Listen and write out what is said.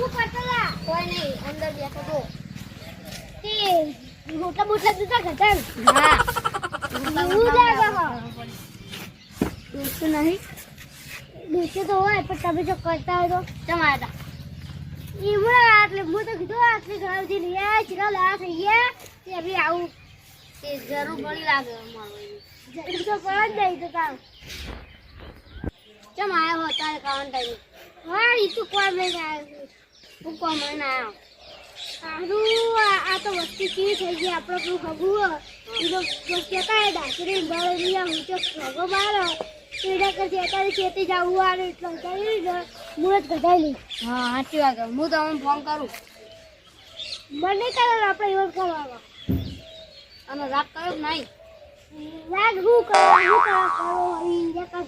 કરતલા કોઈ નહીં અંદર બેઠો તો તે મોટા મોટા દૂધા ઘટાડ હા હું જાગા દોસ્ત નહીં દોસ્ત તો હોય પણ તમે જો કરતા હોય તો તમારા ઈમરા એટલે હું તો કીધું આટલી ઘરથી લઈ આવ્યા ચીરા લાયા થઈ ગયા તે અભી આવું તે જરૂર પડી લાગે અમારું જરૂર તો પડે જ નહીં તો તાર ચમ આવ્યો તારે કામ ટાઈમ હા ઈ તું કોણ લઈને આવ્યો હું કોણ લઈને આવ્યો સારું આ તો વસ્તી કેવી થઈ ગઈ આપણે પેલું ખગું એ તો કહેતા ડાકરી બાળો લઈ આવું તો ખગો બાળો એના કરતી અત્યારે ખેતી જવું આવે એટલે મુહૂર્ત કઢાઈ હા સાચી વાત હું તમને ફોન કરું મને કરો આપણે એવો કરવાનો અને રાગ કરો નહીં રાગ હું કરો કરતા